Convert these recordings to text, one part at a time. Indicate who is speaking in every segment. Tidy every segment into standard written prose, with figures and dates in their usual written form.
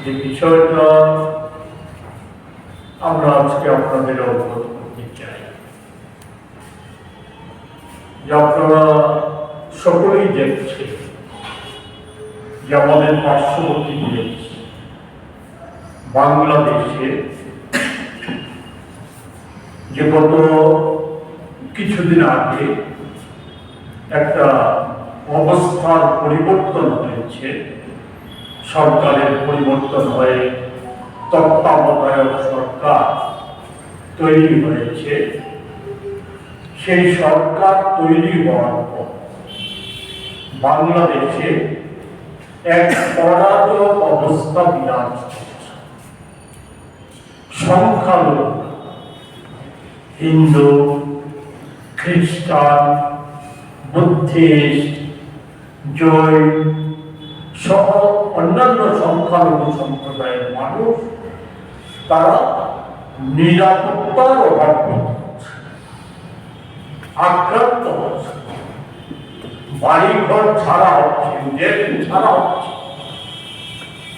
Speaker 1: যে বিষয়টা আমরা আজকে আপনাদের অবগত করতে চাই, যে আপনারা সকলেই দেখছে যে আমাদের পার্শ্ববর্তী দেশ বাংলাদেশে যে গত কিছুদিন আগে একটা অবস্থার পরিবর্তন হয়েছে, সরকারের পরিবর্তন হয়ে তত্ত্বাবধায়ক সরকার তৈরি হয়েছে। সেই সরকার তৈরি হওয়ার পর বাংলাদেশে এক অরাজক অবস্থা বিরাজ করছে। সংখ্যালঘু হিন্দু, খ্রিস্টান, বুদ্ধিস্ট, জৈন সহ অন্যান্য সংখ্যালঘু সম্প্রদায়ের মানুষ তারা নিরাপত্তার অভাব হচ্ছে, আক্রান্ত হচ্ছে, বাড়িঘর ছাড়া হচ্ছে, ছাড়া হচ্ছে,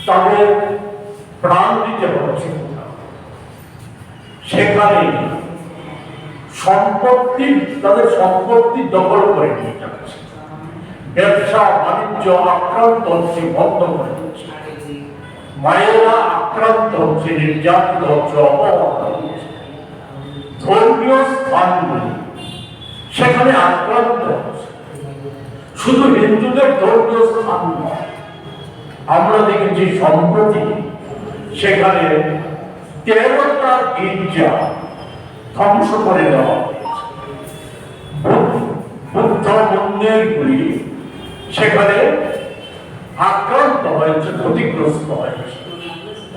Speaker 1: তাদের প্রাণ দিতে হচ্ছে। সেখানে তাদের সম্পত্তি দখল করে নিয়ে যাচ্ছে, ব্যবসা বাণিজ্য আক্রান্ত হচ্ছে, বন্ধ করে দিচ্ছে, মায়েরা আক্রান্ত হচ্ছে, নির্যাতিত হচ্ছে, অপহরণ হচ্ছে, ধর্মীয় স্থানগুলি সেখানে আক্রান্ত হচ্ছে। শুধু হিন্দুদের ধর্মীয় স্থান নয়, আমরা দেখেছি সম্প্রতি সেখানে 13টা গির্জা ধ্বংস করে দেওয়া হয়েছে, বুদ্ধ মন্দিরগুলি সেখানে আক্রান্ত হয়েছে, ক্ষতিগ্রস্ত হয়েছে।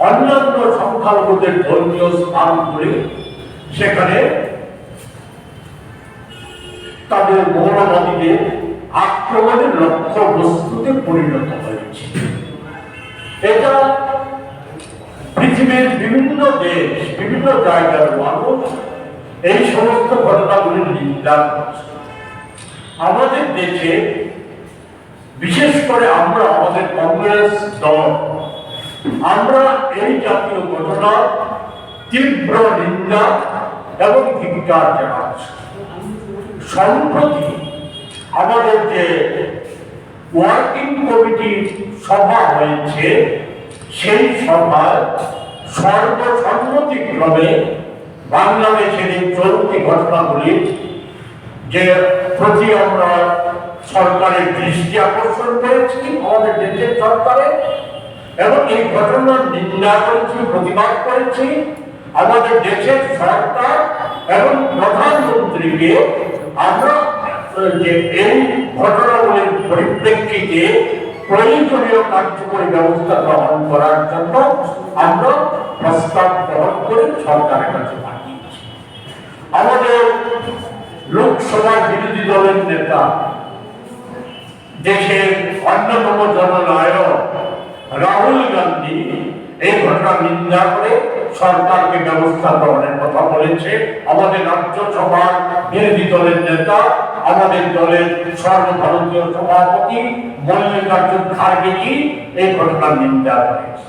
Speaker 1: অন্যান্য সংখ্যালঘুদের ধর্মীয় স্থানগুলি সেখানে তাদের মৌলবাদীদের আক্রমণের লক্ষ্যবস্তুতে পরিণত হয়েছে। এটা পৃথিবীর বিভিন্ন দেশ, বিভিন্ন জায়গার মানুষ এই সমস্ত ঘটনাগুলির নিন্দা করছে। আমাদের দেশে বিশেষ করে আমরা, আমাদের কংগ্রেস দল, আমরা এই জাতীয় ঘটনা তীব্র নিন্দা এবং ধিক্কার জানাচ্ছি। সম্প্রতি আমাদের যে ওয়ার্কিং কমিটির সভা হয়েছে, সেই সভায় সর্বসম্মতিক্রমে বাংলাদেশের এই চলতি ঘটনাগুলির যে প্রতি আমরা সরকারের দৃষ্টি আকর্ষণ করেছি, আমাদের দেশের সরকারের, এবং এই ঘটনার নিন্দা করেছি, প্রতিবাদ করেছি। আমাদের দেশের সরকার এবং প্রধানমন্ত্রীকে আমরা যে এই ঘটনাগুলির পরিপ্রেক্ষিতে প্রয়োজনীয় কার্যকরী ব্যবস্থা গ্রহণ করার জন্য আমরা প্রস্তাব গ্রহণ করে সরকারের কাছে পাঠিয়েছি। আমাদের লোকসভার বিরোধী দলের নেতা, দেশের অন্যতম জননায়ক রাহুল গান্ধী এই ঘটনা নিন্দা করে সরকারকে ব্যবস্থা গ্রহণের কথা বলেছে। আমাদের রাজ্যসভার বিরোধী দলের নেতা, আমাদের দলের সর্বভারতীয় সভাপতি মল্লিকার্জুন খাড়গেজি এই ঘটনার নিন্দা করেছে।